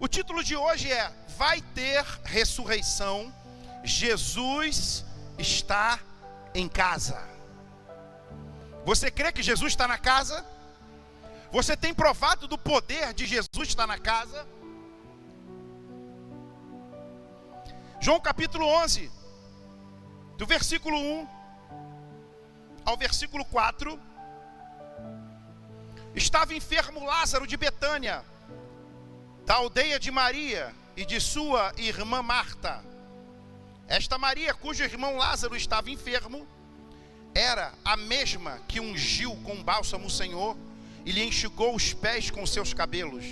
O título de hoje é: vai ter ressurreição, Jesus está em casa. Você crê que Jesus está na casa? Você tem provado do poder de Jesus estar na casa? João capítulo 11, do versículo 1 ao versículo 4. Estava enfermo Lázaro de Betânia, da aldeia de Maria e de sua irmã Marta. Esta Maria, cujo irmão Lázaro estava enfermo, era a mesma que ungiu com bálsamo o Senhor e lhe enxugou os pés com seus cabelos.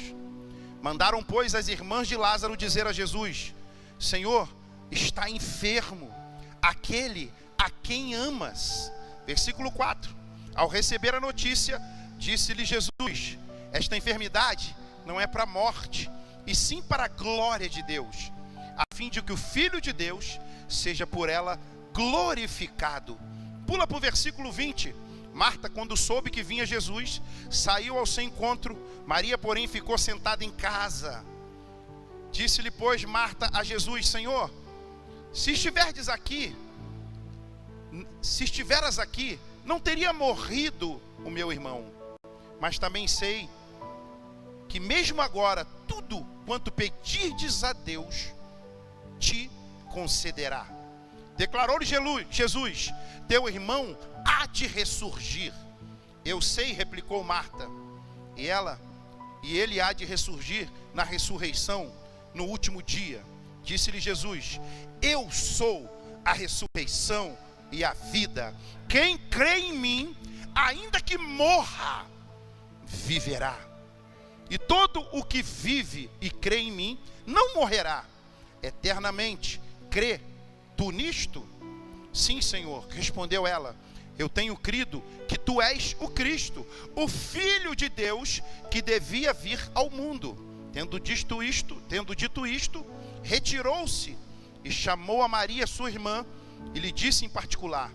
Mandaram, pois, as irmãs de Lázaro dizer a Jesus: Senhor, está enfermo aquele a quem amas. Versículo 4. Ao receber a notícia, disse-lhe Jesus: esta enfermidade não é para a morte, e sim para a glória de Deus, a fim de que o Filho de Deus seja por ela glorificado. Pula para o versículo 20. Marta, quando soube que vinha Jesus, saiu ao seu encontro. Maria, porém, ficou sentada em casa. Disse-lhe, pois, Marta a Jesus: Senhor, se estiveras aqui, não teria morrido o meu irmão. Mas também sei que mesmo agora, tudo quanto pedirdes a Deus, te concederá. Declarou-lhe Jesus: teu irmão há de ressurgir. Eu sei, replicou Marta, e ele há de ressurgir na ressurreição no último dia. Disse-lhe Jesus: eu sou a ressurreição e a vida. Quem crê em mim, ainda que morra, viverá. E todo o que vive e crê em mim não morrerá eternamente. Crê tu nisto? Sim, Senhor, respondeu ela. Eu tenho crido que tu és o Cristo, o Filho de Deus, que devia vir ao mundo. Tendo dito isto, retirou-se e chamou a Maria, sua irmã, e lhe disse em particular: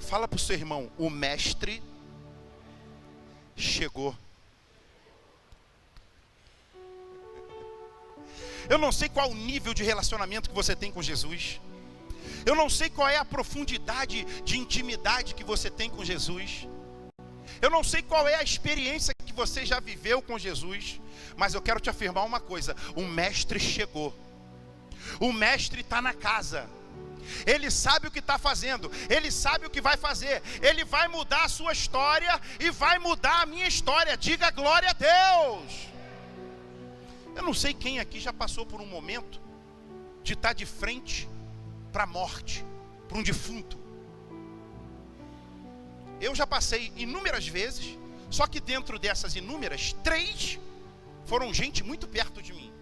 fala para o seu irmão, o mestre chegou. Eu não sei qual o nível de relacionamento que você tem com Jesus. Eu não sei qual é a profundidade de intimidade que você tem com Jesus. Eu não sei qual é a experiência que você já viveu com Jesus. Mas eu quero te afirmar uma coisa: o mestre chegou. O mestre está na casa. Ele sabe o que está fazendo. Ele sabe o que vai fazer. Ele vai mudar a sua história e vai mudar a minha história. Diga glória a Deus. Eu não sei quem aqui já passou por um momento de estar de frente para a morte, para um defunto. Eu já passei inúmeras vezes, só que dentro dessas inúmeras, 3 foram gente muito perto de mim: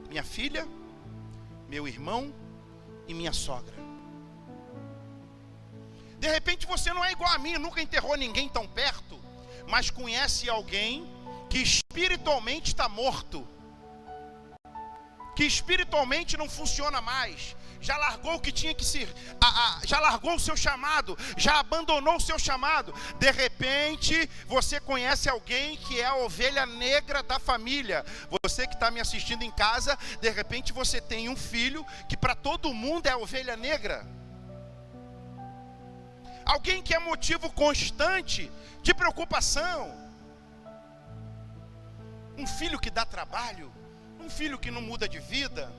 minha filha, meu irmão e minha sogra. De repente você não é igual a mim, nunca enterrou ninguém tão perto, mas conhece alguém que espiritualmente está morto, que espiritualmente não funciona mais, já largou o que tinha que ser, já largou o seu chamado, já abandonou o seu chamado. De repente você conhece alguém que é a ovelha negra da família. Você que está me assistindo em casa, de repente você tem um filho que para todo mundo é a ovelha negra. Alguém que é motivo constante de preocupação. Um filho que dá trabalho, um filho que não muda de vida.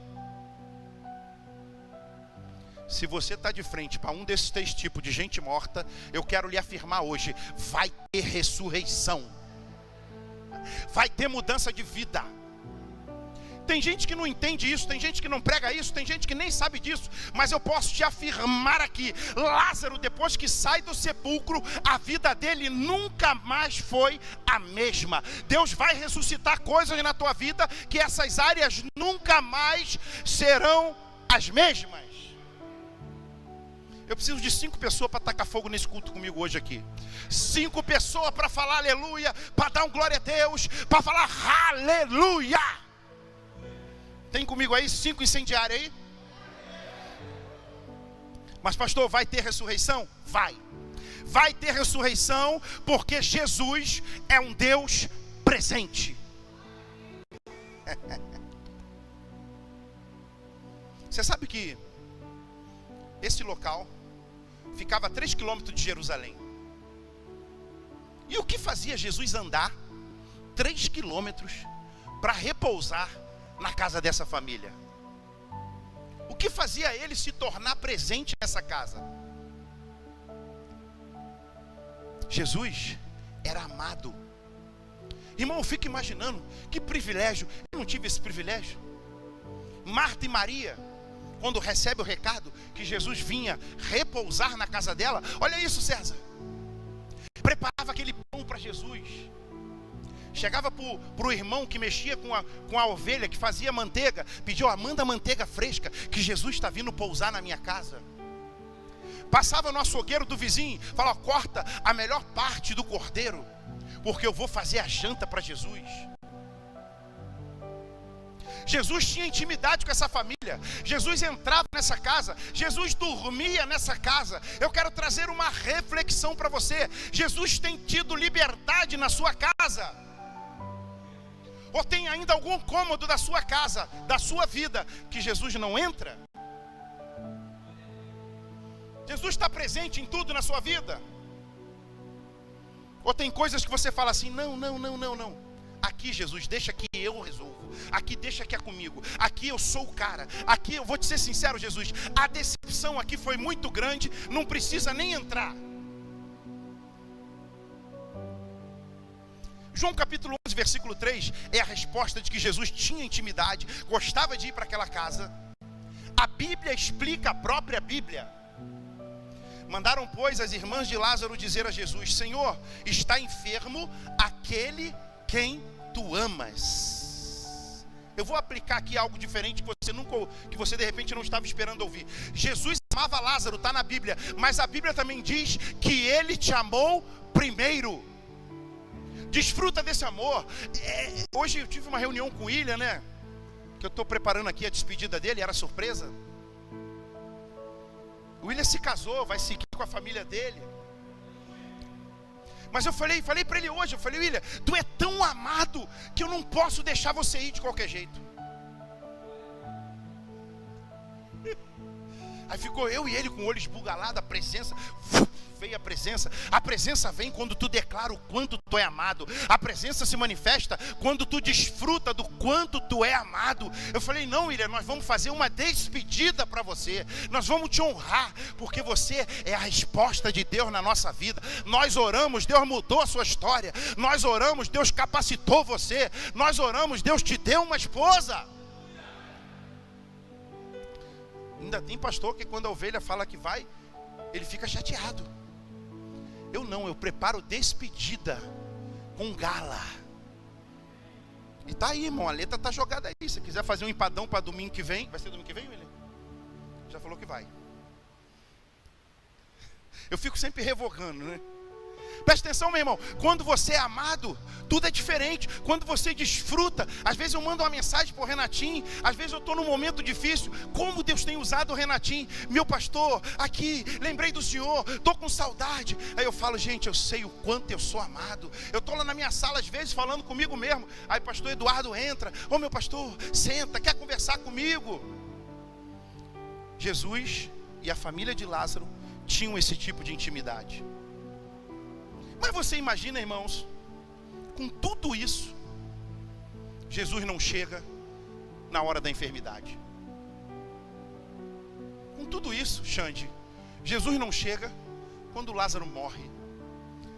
Se você está de frente para um desses 3 tipos de gente morta, eu quero lhe afirmar hoje: vai ter ressurreição, vai ter mudança de vida. Tem gente que não entende isso, tem gente que não prega isso, tem gente que nem sabe disso, mas eu posso te afirmar aqui: Lázaro, depois que sai do sepulcro, a vida dele nunca mais foi a mesma. Deus vai ressuscitar coisas na tua vida que essas áreas nunca mais serão as mesmas. Eu preciso de 5 pessoas para tacar fogo nesse culto comigo hoje aqui. 5 pessoas para falar aleluia, para dar um glória a Deus, para falar aleluia. Tem comigo aí 5 incendiários aí? Mas pastor, vai ter ressurreição? Vai ter ressurreição, porque Jesus é um Deus presente. Você sabe que esse local ficava a 3 quilômetros de Jerusalém. E o que fazia Jesus andar 3 quilômetros para repousar na casa dessa família? O que fazia ele se tornar presente nessa casa? Jesus era amado. Irmão, eu fico imaginando que privilégio. Eu não tive esse privilégio. Marta e Maria, quando recebe o recado que Jesus vinha repousar na casa dela, olha isso, César. Preparava aquele pão para Jesus. Chegava para o irmão que mexia com a ovelha, que fazia manteiga, pediu: manda manteiga fresca, que Jesus está vindo pousar na minha casa. Passava no açougueiro do vizinho, falava: corta a melhor parte do cordeiro, porque eu vou fazer a janta para Jesus. Jesus tinha intimidade com essa família. Jesus entrava nessa casa. Jesus dormia nessa casa. Eu quero trazer uma reflexão para você. Jesus tem tido liberdade na sua casa? Ou tem ainda algum cômodo da sua casa, da sua vida, que Jesus não entra? Jesus está presente em tudo na sua vida? Ou tem coisas que você fala assim: não. Aqui, Jesus, deixa que eu resolvo. Aqui, deixa que é comigo. Aqui eu sou o cara. Aqui, eu vou te ser sincero, Jesus, a decepção aqui foi muito grande. Não precisa nem entrar. João capítulo 11, versículo 3 é a resposta de que Jesus tinha intimidade, gostava de ir para aquela casa. A Bíblia explica a própria Bíblia. Mandaram, pois, as irmãs de Lázaro dizer a Jesus: Senhor, está enfermo aquele quem tu amas. Eu vou aplicar aqui algo diferente que você de repente não estava esperando ouvir. Jesus amava Lázaro, está na Bíblia, mas a Bíblia também diz que ele te amou primeiro. Desfruta desse amor. Hoje eu tive uma reunião com o William, né? Que eu estou preparando aqui a despedida dele, era surpresa. O William se casou, vai seguir com a família dele. Mas eu falei para ele hoje, eu falei: William, tu é tão amado que eu não posso deixar você ir de qualquer jeito. Aí ficou eu e ele com o olho esbugalado, a presença, veio a presença. A presença vem quando tu declara o quanto tu é amado. A presença se manifesta quando tu desfruta do quanto tu é amado. Eu falei: não, William, nós vamos fazer uma despedida para você. Nós vamos te honrar, porque você é a resposta de Deus na nossa vida. Nós oramos, Deus mudou a sua história. Nós oramos, Deus capacitou você. Nós oramos, Deus te deu uma esposa. Ainda tem pastor que quando a ovelha fala que vai, ele fica chateado. Eu não, eu preparo despedida com gala. E tá aí, irmão, a letra tá jogada aí. Se quiser fazer um empadão para domingo que vem, vai ser domingo que vem, William? Já falou que vai. Eu fico sempre revogando, né? Presta atenção, meu irmão, quando você é amado, tudo é diferente. Quando você desfruta, às vezes eu mando uma mensagem para o Renatinho, às vezes eu estou num momento difícil. Como Deus tem usado o Renatinho: meu pastor, aqui, lembrei do Senhor, estou com saudade. Aí eu falo: gente, eu sei o quanto eu sou amado. Eu estou lá na minha sala, às vezes, falando comigo mesmo. Aí pastor Eduardo entra: ô meu pastor, senta, quer conversar comigo? Jesus e a família de Lázaro tinham esse tipo de intimidade. Mas você imagina, irmãos, com tudo isso, Jesus não chega na hora da enfermidade. Com tudo isso, Xande, Jesus não chega quando Lázaro morre.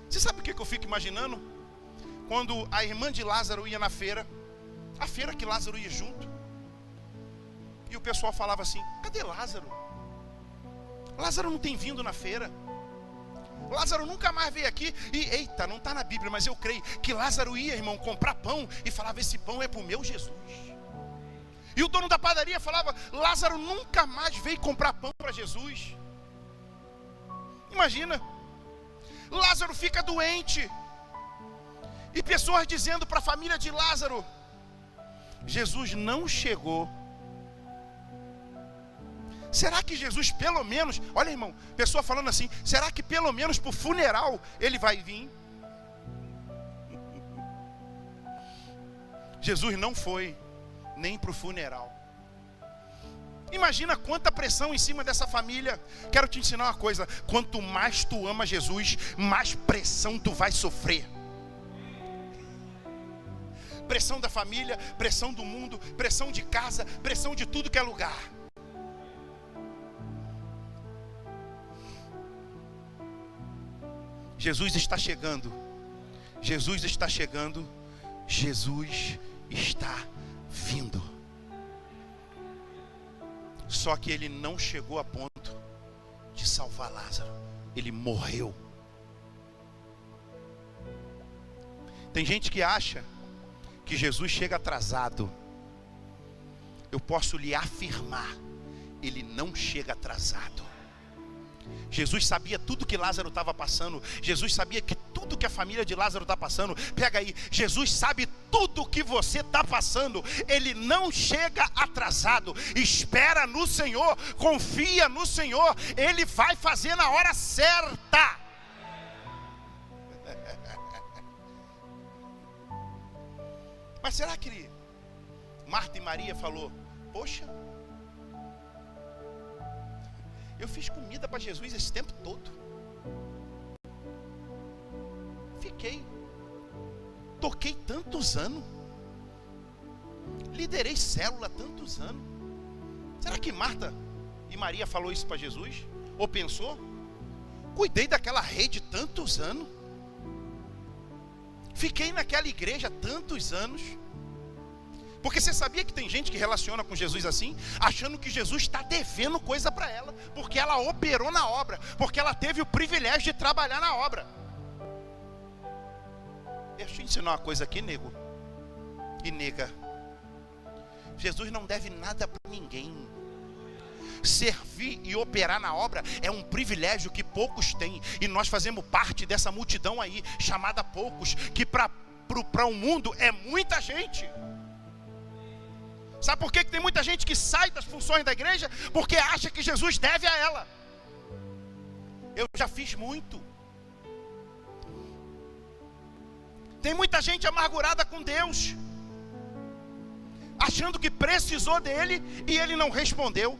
Você sabe o que eu fico imaginando? Quando a irmã de Lázaro ia na feira, a feira que Lázaro ia junto, e o pessoal falava assim: cadê Lázaro? Lázaro não tem vindo na feira. Lázaro nunca mais veio aqui. E eita, não está na Bíblia, mas eu creio que Lázaro ia, irmão, comprar pão e falava: esse pão é para o meu Jesus. E o dono da padaria falava: Lázaro nunca mais veio comprar pão para Jesus. Imagina, Lázaro fica doente, e pessoas dizendo para a família de Lázaro: Jesus não chegou. Será que Jesus pelo menos, olha, irmão, pessoa falando assim: será que pelo menos para o funeral ele vai vir? Jesus não foi. nem para o funeral. Imagina quanta pressão em cima dessa família. Quero te ensinar uma coisa: quanto mais tu ama Jesus, mais pressão tu vai sofrer. Pressão da família, pressão do mundo, pressão de casa, pressão de tudo que é lugar. Jesus está chegando. Jesus está chegando. Jesus está vindo. Só que ele não chegou a ponto de salvar Lázaro. Ele morreu. Tem gente que acha que Jesus chega atrasado. Eu posso lhe afirmar, ele não chega atrasado. Jesus sabia tudo que Lázaro estava passando. Jesus sabia que tudo que a família de Lázaro está passando. Pega aí, Jesus sabe tudo que você está passando. Ele não chega atrasado. Espera no Senhor, confia no Senhor. Ele vai fazer na hora certa. Mas será que Marta e Maria falou: poxa, eu fiz comida para Jesus esse tempo todo, toquei tantos anos, liderei célula tantos anos. Será que Marta e Maria falou isso para Jesus? Ou pensou? Cuidei daquela rede tantos anos, fiquei naquela igreja tantos anos. Porque você sabia que tem gente que relaciona com Jesus assim, achando que Jesus está devendo coisa para ela, porque ela operou na obra, porque ela teve o privilégio de trabalhar na obra. Deixa eu te ensinar uma coisa aqui, nego e nega. Jesus não deve nada para ninguém. Servir e operar na obra é um privilégio que poucos têm, e nós fazemos parte dessa multidão aí, chamada poucos, que para o mundo é muita gente. Sabe por que tem muita gente que sai das funções da igreja? Porque acha que Jesus deve a ela. Eu já fiz muito. Tem muita gente amargurada com Deus, achando que precisou dele e ele não respondeu.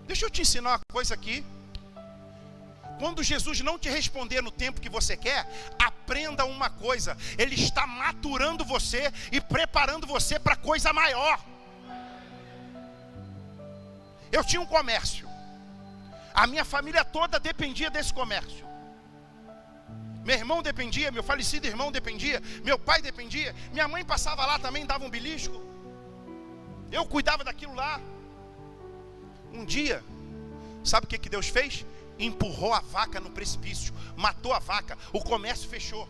Deixa eu te ensinar uma coisa aqui. Quando Jesus não te responder no tempo que você quer, aprenda uma coisa: ele está maturando você e preparando você para coisa maior. Eu tinha um comércio, a minha família toda dependia desse comércio. Meu irmão dependia, meu falecido irmão dependia, meu pai dependia, minha mãe passava lá também, dava um belisco. Eu cuidava daquilo lá. Um dia, sabe o que Deus fez? Empurrou a vaca no precipício, matou a vaca, o comércio fechou.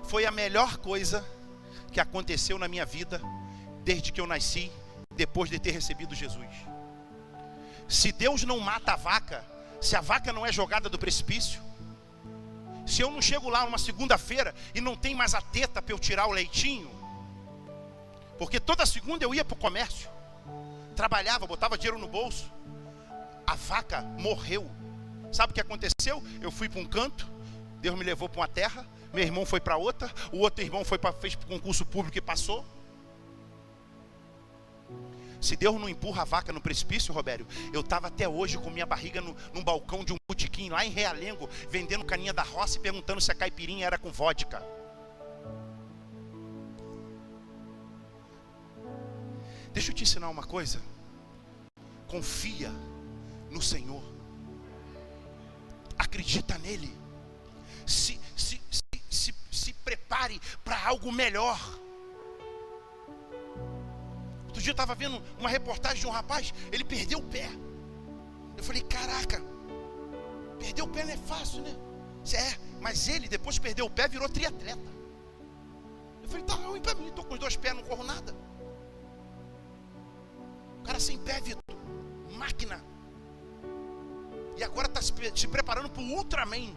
Foi a melhor coisa que aconteceu na minha vida desde que eu nasci, depois de ter recebido Jesus. Se Deus não mata a vaca, se a vaca não é jogada do precipício, se eu não chego lá numa segunda-feira e não tem mais a teta para eu tirar o leitinho, porque toda segunda eu ia para o comércio, trabalhava, botava dinheiro no bolso, a vaca morreu. Sabe o que aconteceu? Eu fui para um canto, Deus me levou para uma terra, meu irmão foi para outra, o outro irmão fez concurso público e passou. Se Deus não empurra a vaca no precipício, Robério, eu estava até hoje com minha barriga num balcão de um botequim lá em Realengo, vendendo caninha da roça e perguntando se a caipirinha era com vodka. Deixa eu te ensinar uma coisa. Confia no Senhor. Acredita nele. Se prepare para algo melhor. Outro dia eu estava vendo uma reportagem de um rapaz, ele perdeu o pé. Eu falei, caraca, perder o pé não é fácil, né? Mas ele, depois de perder o pé, virou triatleta. Eu falei, tá ruim para mim, estou com os dois pés, não corro nada. O cara sem pé, Vitor, máquina. E agora está se preparando para o Ultraman.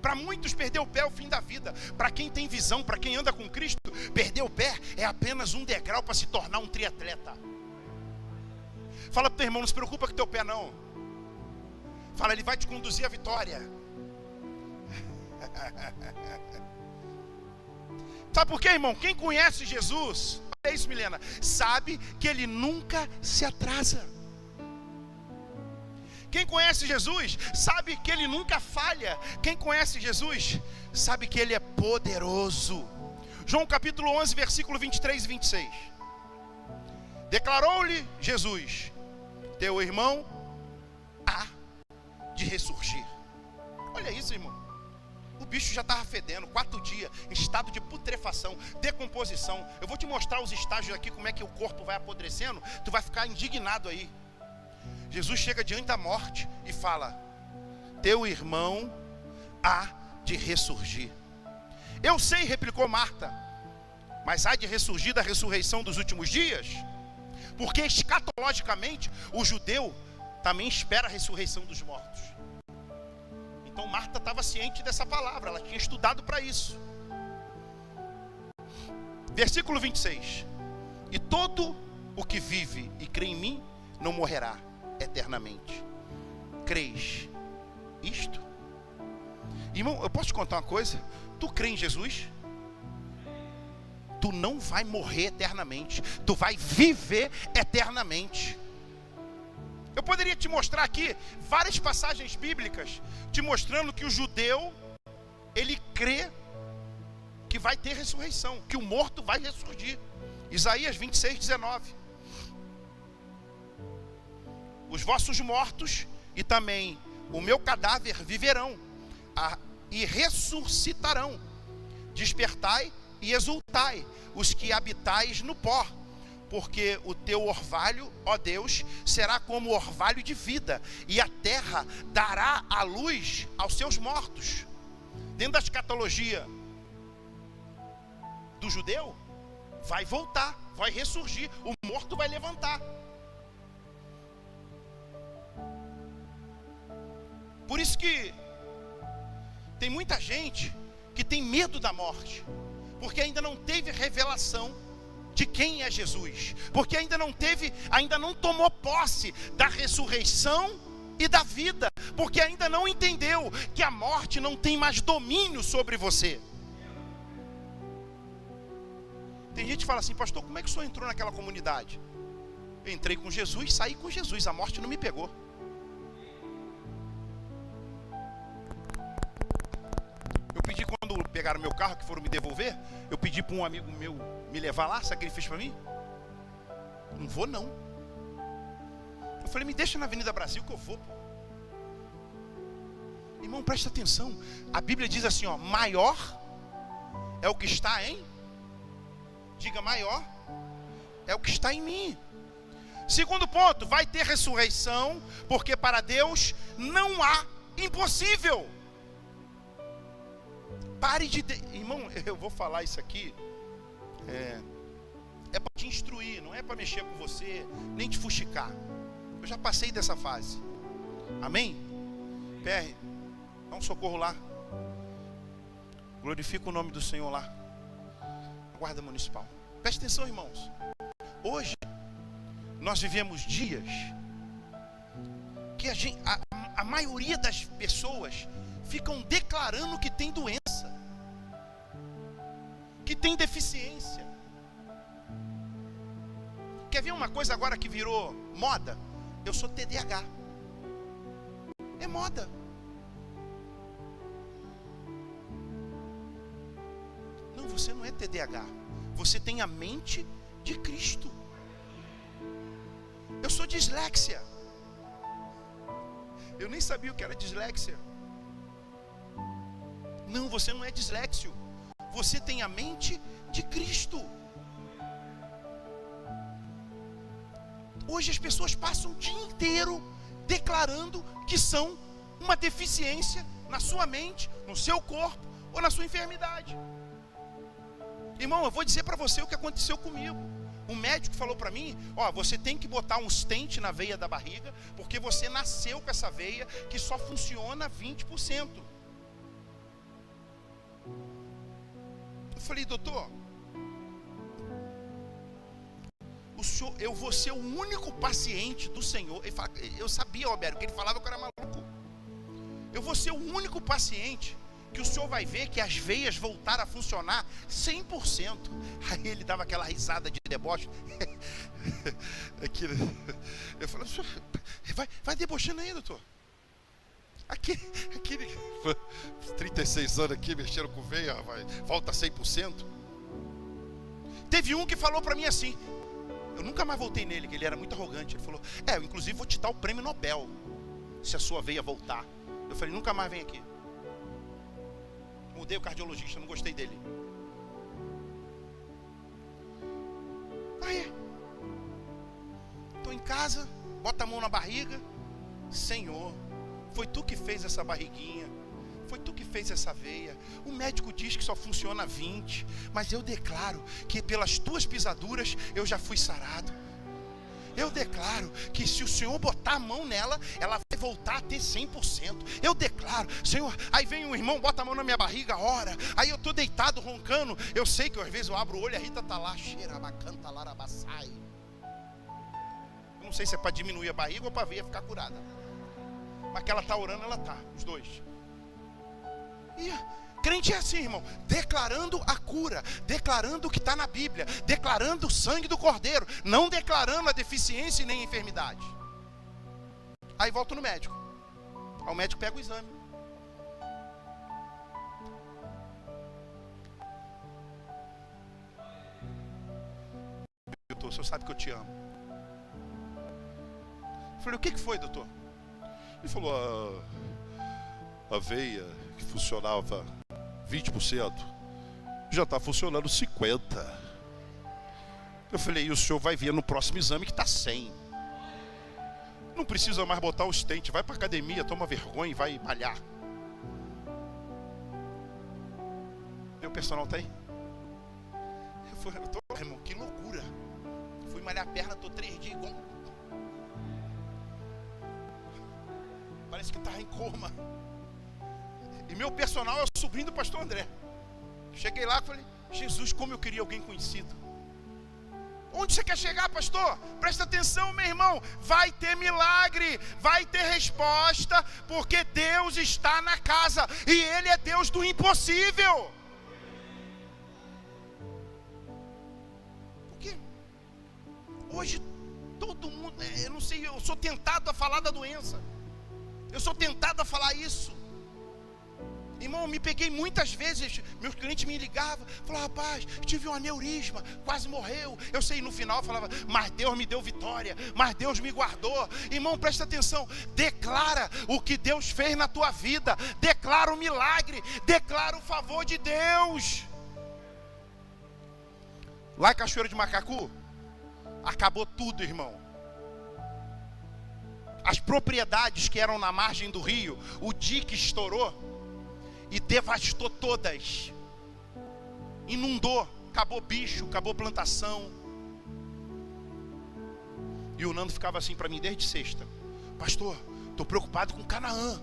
Para muitos, perder o pé é o fim da vida. Para quem tem visão, para quem anda com Cristo, perder o pé é apenas um degrau para se tornar um triatleta. Fala para o teu irmão, não se preocupa com o teu pé não. Fala, ele vai te conduzir à vitória. Sabe por quê, irmão? Quem conhece Jesus, olha isso, Milena, sabe que ele nunca se atrasa. Quem conhece Jesus sabe que ele nunca falha. Quem conhece Jesus sabe que ele é poderoso. João capítulo 11, versículo 23 e 26. Declarou-lhe Jesus: teu irmão há de ressurgir. Olha isso, irmão. O bicho já estava fedendo, 4 dias, em estado de putrefação, decomposição. Eu vou te mostrar os estágios aqui, como é que o corpo vai apodrecendo. Tu vai ficar indignado aí. Jesus chega diante da morte e fala: teu irmão há de ressurgir. Eu sei, replicou Marta, mas há de ressurgir da ressurreição dos últimos dias? Porque escatologicamente o judeu também espera a ressurreição dos mortos. Então Marta estava ciente dessa palavra, ela tinha estudado para isso. Versículo 26. E todo o que vive e crê em mim não morrerá eternamente. Crês isto? Irmão, eu posso te contar uma coisa? Tu crê em Jesus? Tu não vai morrer eternamente, tu vai viver eternamente. Eu poderia te mostrar aqui várias passagens bíblicas te mostrando que o judeu, ele crê que vai ter ressurreição, que o morto vai ressurgir. Isaías 26, 19. Os vossos mortos e também o meu cadáver viverão e ressuscitarão. Despertai e exultai, os que habitais no pó, porque o teu orvalho, ó Deus, será como orvalho de vida, e a terra dará a luz aos seus mortos. Dentro da escatologia do judeu, vai voltar, vai ressurgir, o morto vai levantar. Por isso que tem muita gente que tem medo da morte, porque ainda não teve revelação de quem é Jesus, porque ainda não tomou posse da ressurreição e da vida, porque ainda não entendeu que a morte não tem mais domínio sobre você. Tem gente que fala assim: pastor, como é que o senhor entrou naquela comunidade? Eu entrei com Jesus, saí com Jesus, a morte não me pegou. Eu pedi, quando pegaram meu carro, que foram me devolver, eu pedi para um amigo meu me levar lá, sabe o que ele fez para mim? Não vou não. Eu falei: me deixa na Avenida Brasil que eu vou, pô. Irmão, presta atenção, a Bíblia diz assim, ó: maior é o que está em, diga, maior é o que está em mim. Segundo ponto, vai ter ressurreição, porque para Deus não há impossível. Pare de... Irmão, eu vou falar isso aqui, é para te instruir, não é para mexer com você, nem te fuxicar. Eu já passei dessa fase. Amém? PR, dá um socorro lá. Glorifica o nome do Senhor lá. Guarda municipal. Preste atenção, irmãos. Hoje nós vivemos dias que a maioria das pessoas ficam declarando que tem doença, que tem deficiência. Quer ver uma coisa agora que virou moda? Eu sou TDAH. É moda. Não, você não é TDAH. Você tem a mente de Cristo. Eu sou dislexia. Eu nem sabia o que era dislexia. Não, você não é disléxio. Você tem a mente de Cristo. Hoje as pessoas passam o dia inteiro declarando que são uma deficiência na sua mente, no seu corpo ou na sua enfermidade. Irmão, eu vou dizer para você o que aconteceu comigo. Um médico falou para mim: ó, você tem que botar um stent na veia da barriga, porque você nasceu com essa veia que só funciona 20%. Eu falei: doutor, eu vou ser o único paciente do Senhor. Ele fala, eu sabia, Roberto, que ele falava que eu era maluco. Eu vou ser o único paciente que o senhor vai ver que as veias voltaram a funcionar 100%. Aí ele dava aquela risada de deboche. Eu falei, vai debochando aí, doutor. Aquele 36 anos aqui, mexendo com veia, volta 100%. Teve um que falou para mim assim, eu nunca mais voltei nele, que ele era muito arrogante. Ele falou, eu inclusive vou te dar o prêmio Nobel, se a sua veia voltar. Eu falei, nunca mais vem aqui. Mudei o cardiologista, não gostei dele. Aí, estou em casa, bota a mão na barriga. Senhor, foi tu que fez essa barriguinha, foi tu que fez essa veia. O médico diz que só funciona 20, mas eu declaro que pelas tuas pisaduras eu já fui sarado. Eu declaro que se o Senhor botar a mão nela, ela vai voltar a ter 100%. Eu declaro, Senhor, aí vem um irmão, bota a mão na minha barriga, ora. Aí eu estou deitado, roncando. Eu sei que às vezes eu abro o olho e a Rita está lá, cheirabacanta, larabaçai. Eu não sei se é para diminuir a barriga ou para a veia ficar curada. Mas que ela está orando, ela está, os dois. E crente é assim, irmão, declarando a cura, declarando o que está na Bíblia, declarando o sangue do Cordeiro, não declarando a deficiência e nem a enfermidade. Aí volto no médico. Aí o médico pega o exame. Doutor, o senhor sabe que eu te amo. Eu falei, o que foi, doutor? Ele falou, a veia que funcionava 20%, já está funcionando 50%. Eu falei, e o senhor vai ver no próximo exame que está 100%. Não precisa mais botar o stent, vai para academia, toma vergonha e vai malhar. Meu personal tá aí? Eu falei, irmão, que loucura. Fui malhar a perna, tô 3 dias igual. Parece que tá em coma. E meu personal é o sobrinho do pastor André. Cheguei lá e falei, Jesus, como eu queria alguém conhecido. Onde você quer chegar, pastor? Presta atenção, meu irmão. Vai ter milagre, vai ter resposta, porque Deus está na casa e Ele é Deus do impossível. Porque hoje todo mundo, eu não sei, eu sou tentado a falar da doença. Eu sou tentado a falar isso. Irmão, eu me peguei muitas vezes, meus clientes me ligavam, falavam, rapaz, tive um aneurisma, quase morreu. Eu sei, no final eu falava, mas Deus me deu vitória, mas Deus me guardou. Irmão, presta atenção, declara o que Deus fez na tua vida, declara o milagre, declara o favor de Deus. Lá em Cachoeira de Macacu, acabou tudo, irmão. As propriedades que eram na margem do rio, o dique estourou e devastou todas. Inundou, acabou bicho, acabou plantação. E o Nando ficava assim para mim desde sexta, pastor, estou preocupado com Canaã.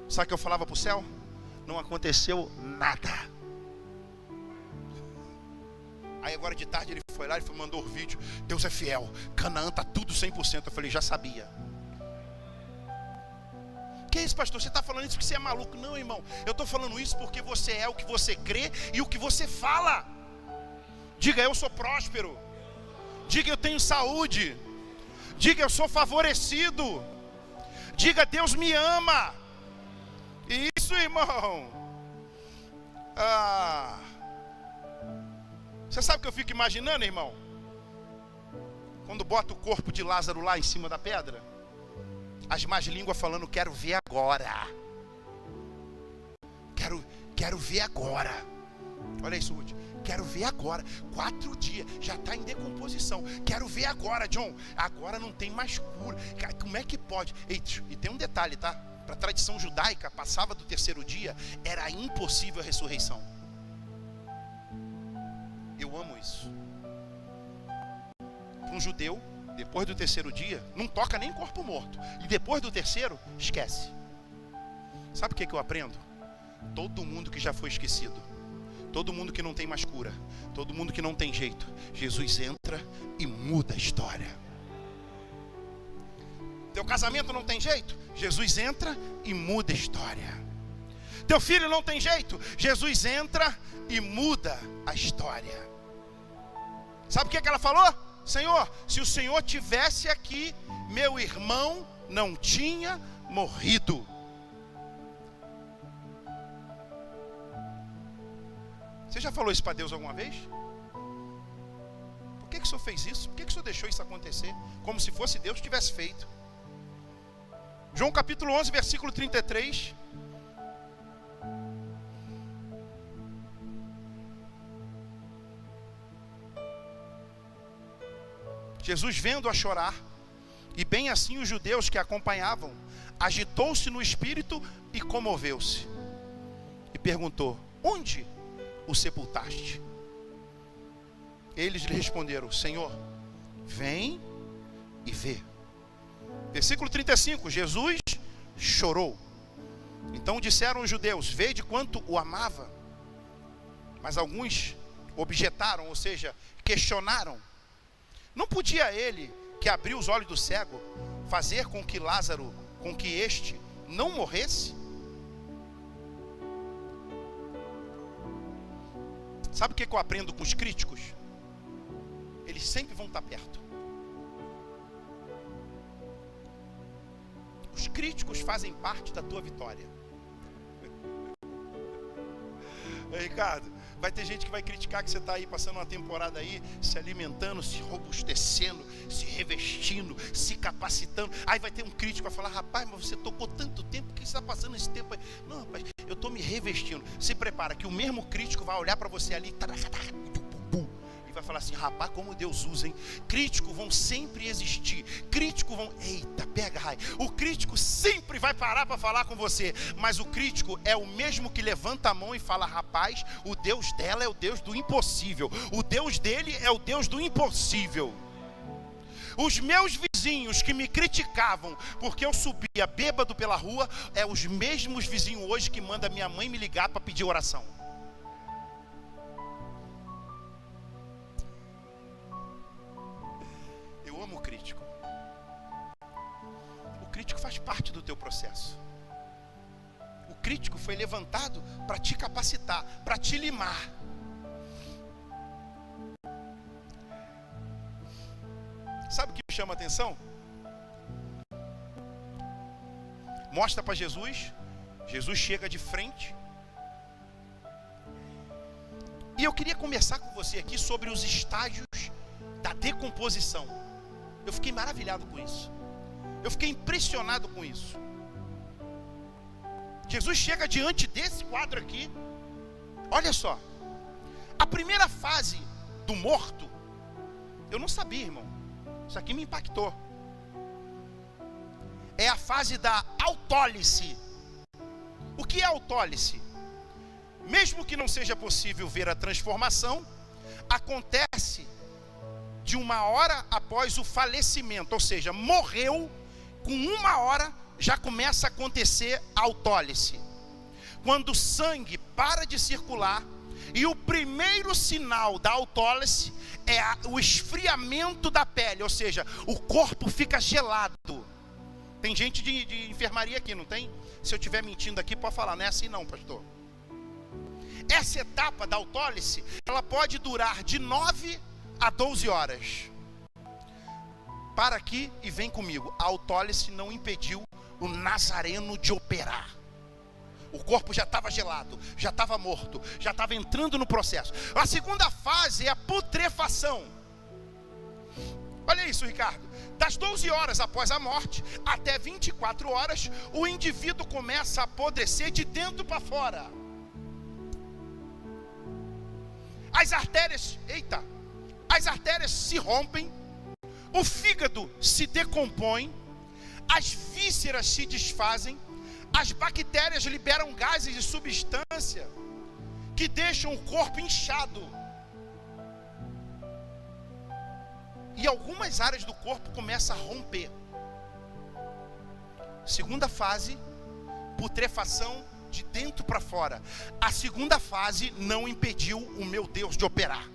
Sabe o que eu falava para o céu? Não aconteceu nada. Aí agora de tarde ele foi lá e mandou o vídeo, Deus é fiel, Canaã está tudo 100%. Eu falei, já sabia. Que isso, pastor? Você está falando isso porque você é maluco? Não, irmão, eu estou falando isso porque você é o que você crê e o que você fala. Diga, eu sou próspero. Diga, eu tenho saúde. Diga, eu sou favorecido. Diga, Deus me ama. Isso, irmão. Você sabe o que eu fico imaginando, irmão? Quando bota o corpo de Lázaro lá em cima da pedra, as más línguas falando, quero ver agora. Quero ver agora. Olha isso, Ruth. Quero ver agora. 4 dias, já está em decomposição. Quero ver agora, John. Agora não tem mais cura. Como é que pode? E tem um detalhe, tá? Para a tradição judaica, passava do 3º dia, era impossível a ressurreição. Eu amo isso. Para um judeu, depois do 3º dia, não toca nem corpo morto. E depois do 3º, esquece. Sabe o que eu aprendo? Todo mundo que já foi esquecido, todo mundo que não tem mais cura, todo mundo que não tem jeito, Jesus entra e muda a história. Teu casamento não tem jeito, Jesus entra e muda a história. Teu filho não tem jeito. Jesus entra e muda a história. Sabe o que ela falou? Senhor, se o Senhor tivesse aqui, meu irmão não tinha morrido. Você já falou isso para Deus alguma vez? Por que o Senhor fez isso? Por que o Senhor deixou isso acontecer? Como se fosse Deus que tivesse feito. João capítulo 11, versículo 33. Jesus, vendo-a chorar, e bem assim os judeus que a acompanhavam, agitou-se no espírito e comoveu-se. E perguntou: onde o sepultaste? Eles lhe responderam: Senhor, vem e vê. Versículo 35, Jesus chorou. Então disseram os judeus: vede quanto o amava. Mas alguns objetaram, ou seja, questionaram: não podia ele, que abriu os olhos do cego, fazer com que Lázaro, com que este não morresse? Sabe o que eu aprendo com os críticos? Eles sempre vão estar perto. Os críticos fazem parte da tua vitória. Ricardo, vai ter gente que vai criticar que você está aí passando uma temporada aí, se alimentando, se robustecendo, se revestindo, se capacitando. Aí vai ter um crítico que vai falar: rapaz, mas você tocou tanto tempo, que você está passando esse tempo aí? Não, rapaz, eu estou me revestindo. Se prepara que o mesmo crítico vai olhar para você ali e vai falar assim: rapaz, como Deus usa, hein? Críticos vão sempre existir. Críticos vão... Eita, pega, Rai. O crítico sempre vai parar para falar com você. Mas o crítico é o mesmo que levanta a mão e fala: rapaz, o Deus dela é o Deus do impossível. O Deus dele é o Deus do impossível. Os meus vizinhos que me criticavam porque eu subia bêbado pela rua, é os mesmos vizinhos hoje que mandam minha mãe me ligar para pedir oração. Eu amo o crítico. O crítico faz parte do teu processo. O crítico foi levantado para te capacitar, para te limar. Sabe o que me chama a atenção? Mostra para Jesus. Jesus chega de frente. E eu queria conversar com você aqui sobre os estágios da decomposição. Eu fiquei maravilhado com isso. Eu fiquei impressionado com isso. Jesus chega diante desse quadro aqui. Olha só. A primeira fase do morto, eu não sabia, irmão. Isso aqui me impactou. É a fase da autólise. O que é autólise? Mesmo que não seja possível ver a transformação, acontece de uma hora após o falecimento. Ou seja, morreu, com uma hora já começa a acontecer a autólise. Quando o sangue para de circular, e o primeiro sinal da autólise é o esfriamento da pele, ou seja, o corpo fica gelado. Tem gente de enfermaria aqui, não tem? Se eu estiver mentindo aqui, pode falar: não é assim não, pastor. Essa etapa da autólise, ela pode durar de 9 a 12 horas. Para aqui e vem comigo. A autólise não impediu o Nazareno de operar. O corpo já estava gelado, já estava morto, já estava entrando no processo. A segunda fase é a putrefação. Olha isso, Ricardo. Das 12 horas após a morte até 24 horas, o indivíduo começa a apodrecer de dentro para fora. As artérias se rompem, o fígado se decompõe, as vísceras se desfazem, as bactérias liberam gases e substância que deixam o corpo inchado. E algumas áreas do corpo começam a romper. Segunda fase, putrefação de dentro para fora. A segunda fase não impediu o meu Deus de operar.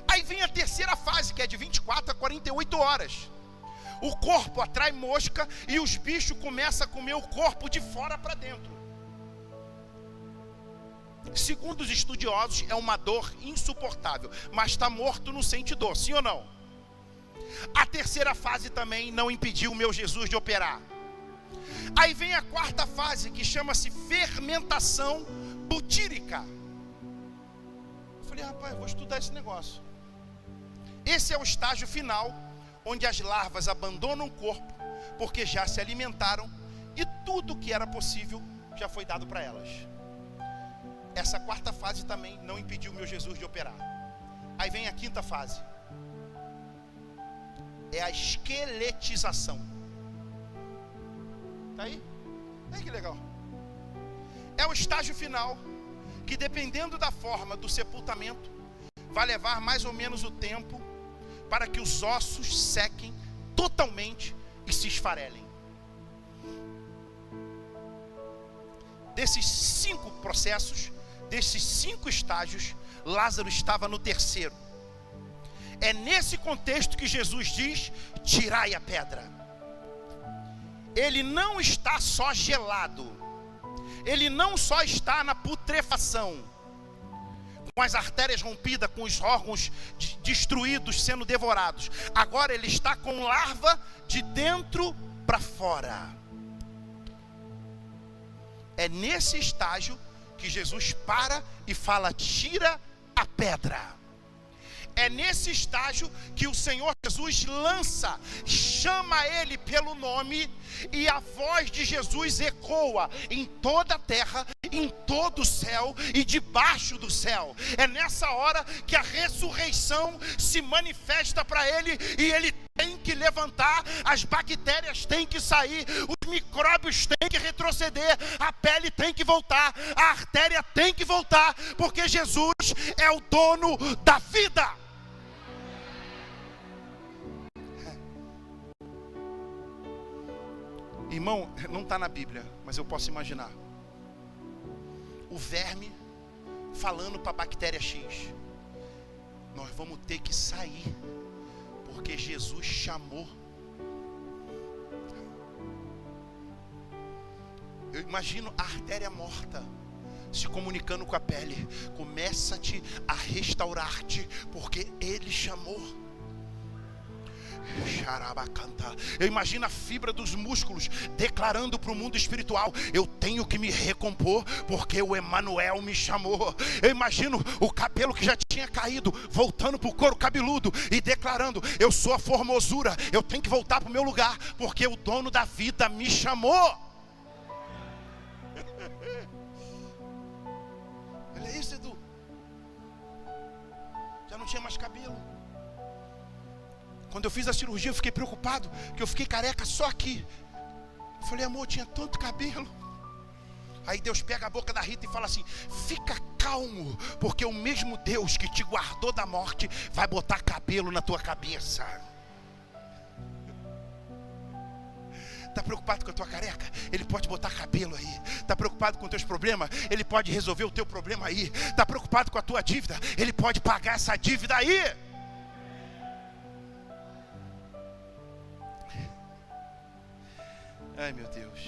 Aí vem a terceira fase, que é de 24 a 48 horas. O corpo atrai mosca e os bichos começam a comer o corpo de fora para dentro. Segundo os estudiosos, é uma dor insuportável, mas está morto não sente dor, sim ou não? A terceira fase também não impediu o meu Jesus de operar. Aí vem a quarta fase, que chama-se fermentação butírica. Eu falei, rapaz, vou estudar esse negócio. Esse é o estágio final, onde as larvas abandonam o corpo, porque já se alimentaram, e tudo que era possível já foi dado para elas. Essa quarta fase também não impediu o meu Jesus de operar. Aí vem a quinta fase. É a esqueletização. Tá aí? Olha que legal. É o estágio final, que dependendo da forma do sepultamento, vai levar mais ou menos o tempo para que os ossos sequem totalmente e se esfarelem. Desses 5 processos, desses 5 estágios, Lázaro estava no terceiro. É nesse contexto que Jesus diz: tirai a pedra. Ele não está só gelado, ele não só está na putrefação, com as artérias rompidas, com os órgãos destruídos, sendo devorados. Agora ele está com larva de dentro para fora. É nesse estágio que Jesus para e fala: tira a pedra. É nesse estágio que o Senhor Jesus lança, chama ele pelo nome, e a voz de Jesus ecoa em toda a terra, em todo o céu e debaixo do céu. É nessa hora que a ressurreição se manifesta para ele, e ele tem que levantar, as bactérias têm que sair, os micróbios têm que retroceder, a pele tem que voltar, a artéria tem que voltar, porque Jesus é o dono da vida. Irmão, não está na Bíblia, mas eu posso imaginar. O verme falando para a bactéria X: nós vamos ter que sair, porque Jesus chamou. Eu imagino a artéria morta se comunicando com a pele: começa-te a restaurar-te, porque Ele chamou. Eu imagino a fibra dos músculos declarando para o mundo espiritual: eu tenho que me recompor, porque o Emanuel me chamou. Eu imagino o cabelo que já tinha caído voltando para o couro cabeludo e declarando: eu sou a formosura, eu tenho que voltar para o meu lugar, porque o dono da vida me chamou. Olha isso, Edu. Já não tinha mais cabelo. Quando eu fiz a cirurgia, eu fiquei preocupado, que eu fiquei careca só aqui. Eu falei: amor, tinha tanto cabelo. Aí Deus pega a boca da Rita e fala assim: fica calmo, porque o mesmo Deus que te guardou da morte vai botar cabelo na tua cabeça. Está preocupado com a tua careca? Ele pode botar cabelo aí. Está preocupado com os teus problemas? Ele pode resolver o teu problema aí. Está preocupado com a tua dívida? Ele pode pagar essa dívida aí. Ai, meu Deus.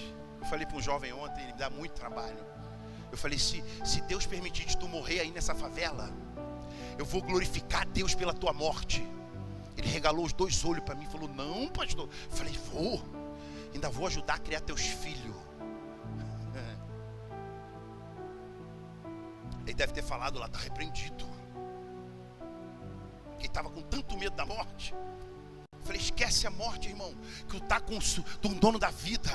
Eu falei para um jovem ontem, ele me dá muito trabalho. Eu falei: se Deus permitir de tu morrer aí nessa favela, eu vou glorificar Deus pela tua morte. Ele regalou os 2 olhos para mim e falou: não, pastor. Eu falei: vou, ainda vou ajudar a criar teus filhos. Ele deve ter falado lá: está repreendido. Ele estava com tanto medo da morte. Eu falei: esquece a morte, irmão, que tu está com um dono da vida.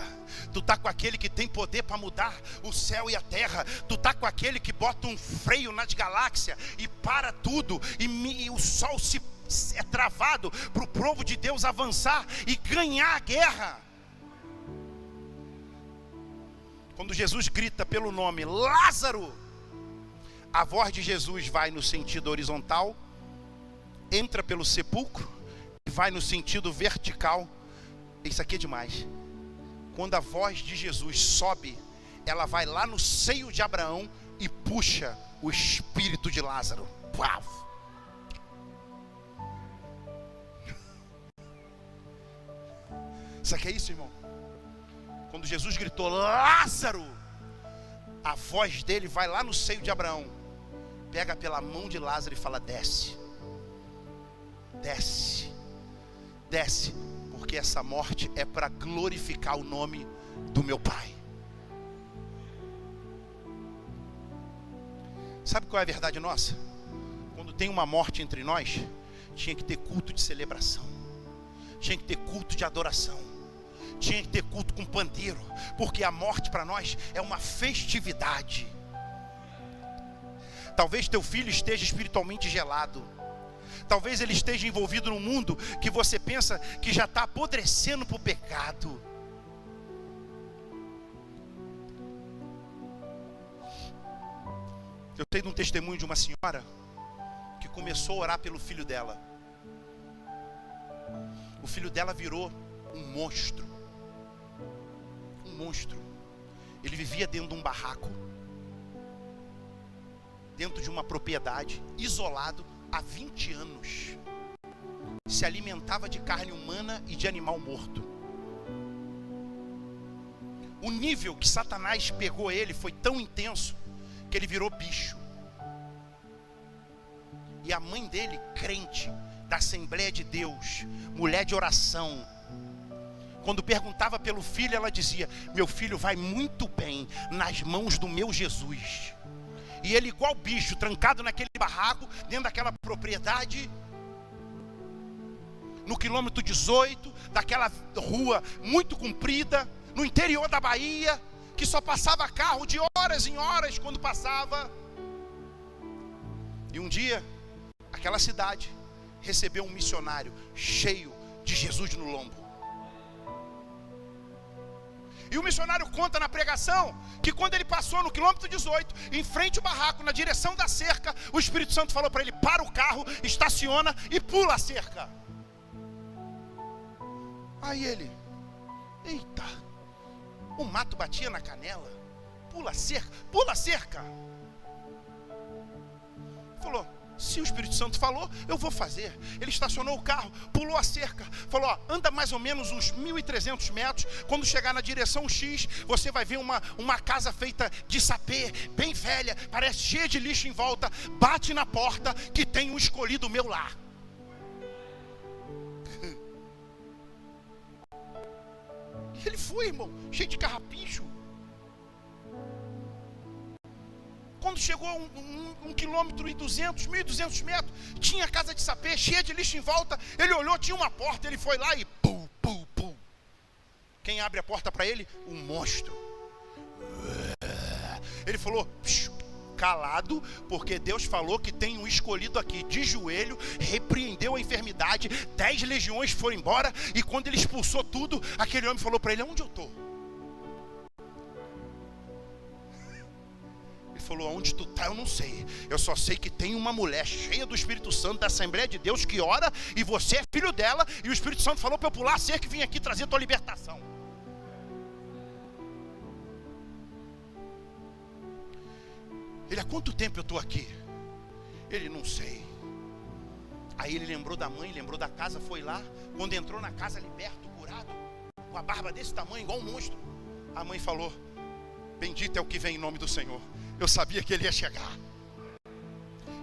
Tu está com aquele que tem poder para mudar o céu e a terra. Tu está com aquele que bota um freio nas galáxias e para tudo, e o sol é travado para o povo de Deus avançar e ganhar a guerra. Quando Jesus grita pelo nome Lázaro, a voz de Jesus vai no sentido horizontal, entra pelo sepulcro, vai no sentido vertical. Isso aqui é demais. Quando a voz de Jesus sobe, ela vai lá no seio de Abraão e puxa o espírito de Lázaro. Uau! Sabe o que é isso, irmão? Quando Jesus gritou Lázaro, a voz dele vai lá no seio de Abraão, pega pela mão de Lázaro e fala: desce, desce, desce, porque essa morte é para glorificar o nome do meu Pai. Sabe qual é a verdade nossa? Quando tem uma morte entre nós, tinha que ter culto de celebração, tinha que ter culto de adoração, tinha que ter culto com pandeiro, porque a morte para nós é uma festividade. Talvez teu filho esteja espiritualmente gelado, talvez ele esteja envolvido num mundo que você pensa que já está apodrecendo para o pecado. Eu sei de um testemunho de uma senhora que começou a orar pelo filho dela. O filho dela virou um monstro. Um monstro. Ele vivia dentro de um barraco, dentro de uma propriedade, isolado há 20 anos. Se alimentava de carne humana e de animal morto. O nível que Satanás pegou ele foi tão intenso que ele virou bicho. E a mãe dele, crente da Assembleia de Deus, mulher de oração, quando perguntava pelo filho, ela dizia: meu filho vai muito bem nas mãos do meu Jesus. E ele igual bicho, trancado naquele barraco, dentro daquela propriedade, no quilômetro 18, daquela rua muito comprida, no interior da Bahia, que só passava carro de horas em horas quando passava. E um dia, aquela cidade recebeu um missionário cheio de Jesus no lombo. E o missionário conta na pregação que quando ele passou no quilômetro 18, em frente ao barraco, na direção da cerca, o Espírito Santo falou para ele: para o carro, estaciona e pula a cerca. Aí ele: eita, o mato batia na canela, pula a cerca, pula a cerca. Falou: se o Espírito Santo falou, eu vou fazer. Ele estacionou o carro, pulou a cerca, falou: ó, anda mais ou menos uns 1.300 metros. Quando chegar na direção X, você vai ver uma casa feita de sapê, bem velha, parece cheia de lixo em volta. Bate na porta que tem um escolhido meu lá. E ele foi, irmão, cheio de carrapicho. Quando chegou a 1,2 quilômetro, 1.200 metros, tinha casa de sapê, cheia de lixo em volta. Ele olhou, tinha uma porta, ele foi lá e pum, pum, pum. Quem abre a porta para ele? Um monstro. Ele falou: calado, porque Deus falou que tem um escolhido aqui. De joelho, repreendeu a enfermidade, 10 legiões foram embora. E quando ele expulsou tudo, aquele homem falou para ele: onde eu estou? Falou: aonde tu tá eu não sei, eu só sei que tem uma mulher cheia do Espírito Santo da Assembleia de Deus que ora, e você é filho dela, e o Espírito Santo falou para eu pular a cerca e vim aqui trazer tua libertação. Ele: há quanto tempo eu estou aqui? Ele: não sei. Aí ele lembrou da mãe, lembrou da casa, foi lá. Quando entrou na casa, liberto, curado, com a barba desse tamanho, igual um monstro, a mãe falou: bendito é o que vem em nome do Senhor. Eu sabia que ele ia chegar.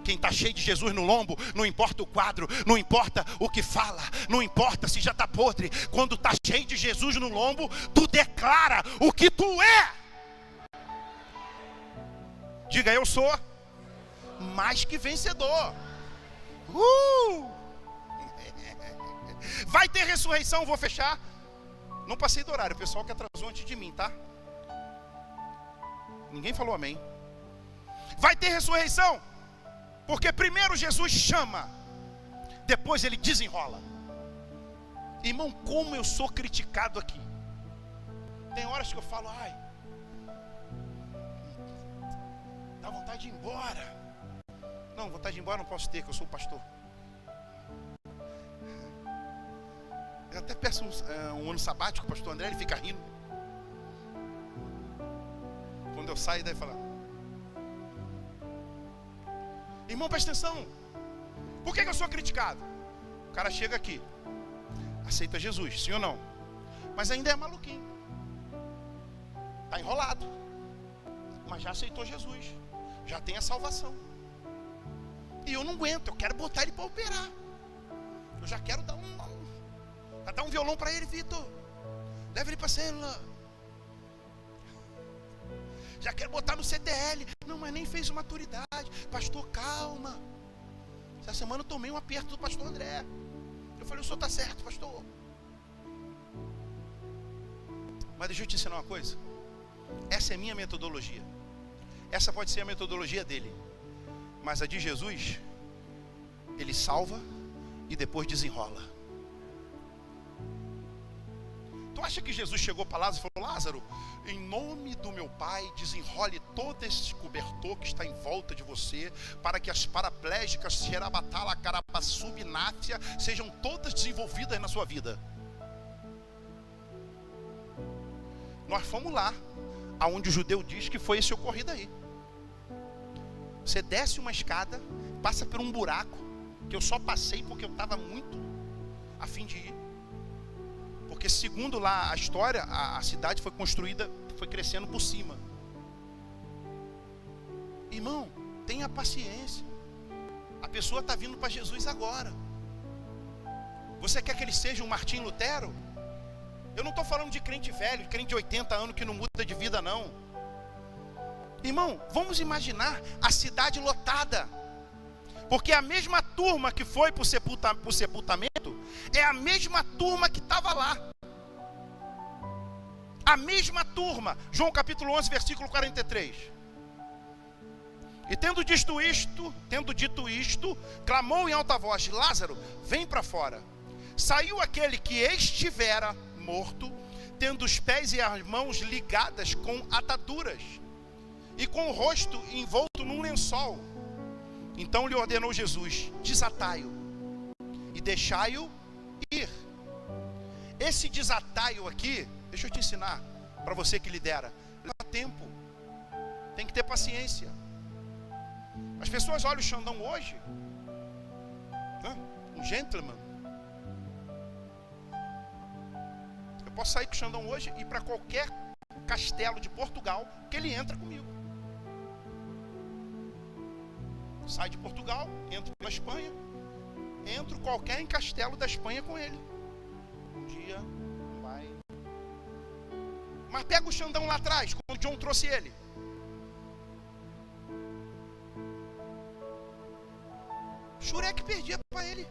Quem está cheio de Jesus no lombo, não importa o quadro, não importa o que fala, não importa se já está podre. Quando está cheio de Jesus no lombo, tu declara o que tu é. Diga: eu sou mais que vencedor. Vai ter ressurreição, vou fechar. Não passei do horário, o pessoal que atrasou antes de mim, tá? Ninguém falou amém. Vai ter ressurreição, porque primeiro Jesus chama, depois ele desenrola. Irmão, como eu sou criticado aqui. Tem horas que eu falo: ai, dá vontade de ir embora. Não, vontade de ir embora não posso ter, que eu sou pastor. Eu até peço um ano sabático, o pastor André, ele fica rindo. Quando eu saio, daí fala: irmão, presta atenção. Por que eu sou criticado? O cara chega aqui, aceita Jesus, sim ou não? Mas ainda é maluquinho, está enrolado. mas já aceitou Jesus, já tem a salvação. E eu não aguento, eu quero botar ele para operar. Eu já quero dar um violão para ele, Vitor. Leva ele para a célula. Já quero botar no CDL. Não, mas nem fez maturidade. Pastor, calma. Essa semana eu tomei um aperto do pastor André. Eu falei, o senhor está certo, pastor. Mas deixa eu te ensinar uma coisa. Essa é minha metodologia. Essa pode ser a metodologia dele. Mas a de Jesus, ele salva e depois desenrola. Tu acha que Jesus chegou para Lázaro e falou, Lázaro, em nome do meu Pai, desenrole todo esse cobertor que está em volta de você, para que as paraplégicas, xerabatala, carapassubináfia, sejam todas desenvolvidas na sua vida? Nós fomos lá, aonde o judeu diz que foi esse ocorrido aí. Você desce uma escada, passa por um buraco, que eu só passei porque eu estava muito a fim de ir. Porque segundo lá a história, a cidade foi construída, foi crescendo por cima. Irmão, tenha paciência. A pessoa está vindo para Jesus agora. Você quer que ele seja um Martim Lutero? Eu não estou falando de crente velho, de crente de 80 anos que não muda de vida não. Irmão, vamos imaginar a cidade lotada. Porque a mesma turma que foi para o sepultamento é a mesma turma que estava lá. A mesma turma. João capítulo 11, versículo 43. E tendo dito isto, clamou em alta voz, Lázaro, vem para fora. Saiu aquele que estivera morto, tendo os pés e as mãos ligadas com ataduras, e com o rosto envolto num lençol. Então lhe ordenou Jesus, desatai-o e deixai-o ir. Esse desatai-o aqui, deixa eu te ensinar, para você que lidera, leva tempo, tem que ter paciência. As pessoas olham o Xandão hoje, um gentleman. Eu posso sair com o Xandão hoje e ir para qualquer castelo de Portugal que ele entra comigo. Sai de Portugal, entro pela Espanha, entro qualquer castelo da Espanha com ele. Um dia vai. Mas pega o Xandão lá atrás, quando o John trouxe ele. Xurek perdia para ele.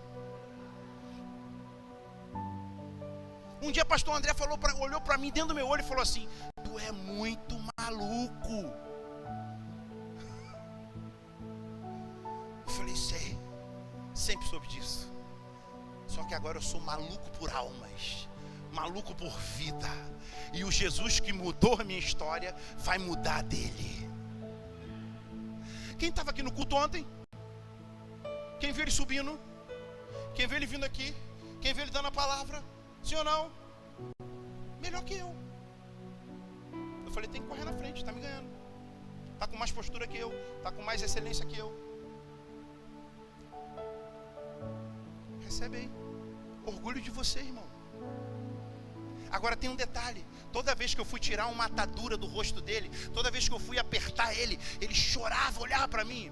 Um dia pastor André olhou para mim dentro do meu olho e falou assim, tu é muito maluco. Eu falei, sei, sempre soube disso. Só que agora eu sou maluco por almas, maluco por vida. E o Jesus que mudou a minha história vai mudar a dele. Quem estava aqui no culto ontem? Quem viu ele subindo? Quem viu ele vindo aqui? Quem viu ele dando a palavra? Sim ou não? Melhor que eu. Eu falei, tem que correr na frente, está me ganhando. Está com mais postura que eu, está com mais excelência que eu. Recebe aí. Orgulho de você, irmão. Agora tem um detalhe. Toda vez que eu fui tirar uma atadura do rosto dele, toda vez que eu fui apertar ele, ele chorava, olhava para mim.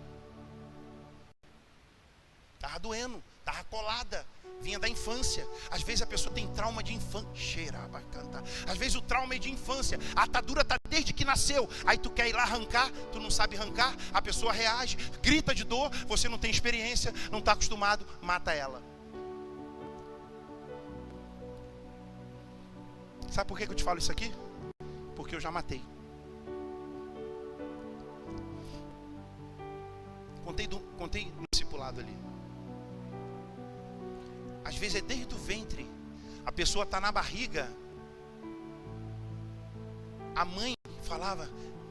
Estava doendo, estava colada, vinha da infância. Às vezes a pessoa tem trauma de infância. Cheirava, canta. Às vezes o trauma é de infância. A atadura está desde que nasceu. Aí tu quer ir lá arrancar, tu não sabe arrancar. A pessoa reage, grita de dor. Você não tem experiência, não está acostumado, mata ela. Sabe por que eu te falo isso aqui? Porque eu já matei. Contei no discipulado ali. Às vezes é desde o ventre. A pessoa está na barriga. A mãe falava,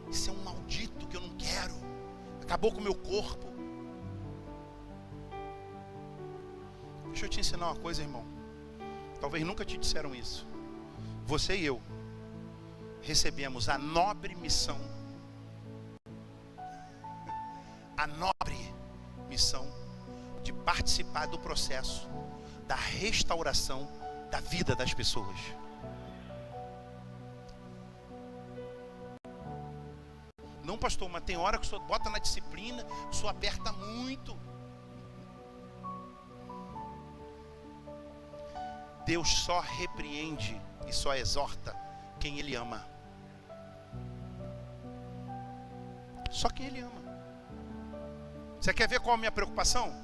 isso é um maldito que eu não quero. Acabou com o meu corpo. Deixa eu te ensinar uma coisa, irmão. Talvez nunca te disseram isso. Você e eu recebemos a nobre missão. A nobre missão de participar do processo da restauração da vida das pessoas. Não, pastor, mas tem hora que o senhor bota na disciplina, o senhor aperta muito. Deus só repreende e só exorta quem Ele ama. Só quem Ele ama. Você quer ver qual a minha preocupação?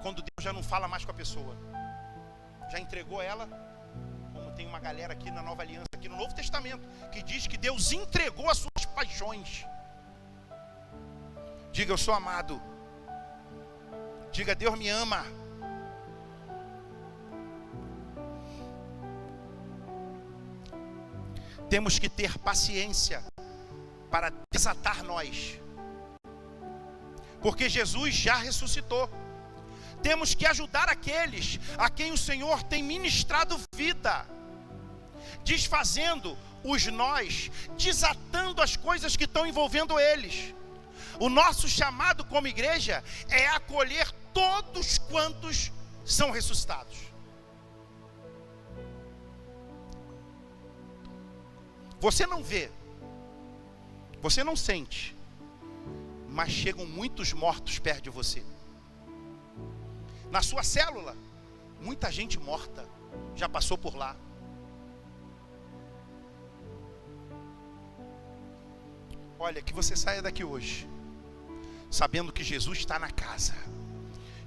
Quando Deus já não fala mais com a pessoa. Já entregou ela. Como tem uma galera aqui na Nova Aliança, aqui no Novo Testamento, que diz que Deus entregou as suas paixões. Diga, eu sou amado. Diga, Deus me ama. Temos que ter paciência para desatar nós, porque Jesus já ressuscitou. Temos que ajudar aqueles a quem o Senhor tem ministrado vida, desfazendo os nós, desatando as coisas que estão envolvendo eles. O nosso chamado como igreja é acolher todos quantos são ressuscitados. Você não vê, você não sente, mas chegam muitos mortos perto de você. Na sua célula, muita gente morta já passou por lá. Olha, que você saia daqui hoje sabendo que Jesus está na casa,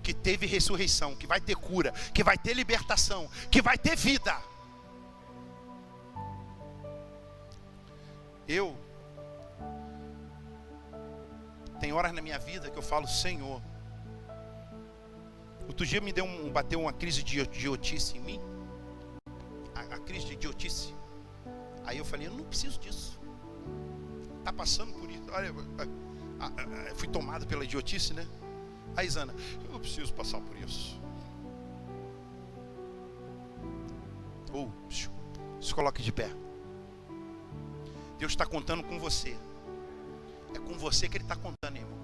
que teve ressurreição, que vai ter cura, que vai ter libertação, que vai ter vida. Tem horas na minha vida que eu falo, Senhor. Outro dia bateu uma crise de idiotice em mim. A crise de idiotice. Aí eu falei, eu não preciso disso. Está passando por isso. Olha, fui tomado pela idiotice, né? Aí, Zana, eu não preciso passar por isso. Se coloque de pé. Deus está contando com você. É com você que Ele está contando, irmão.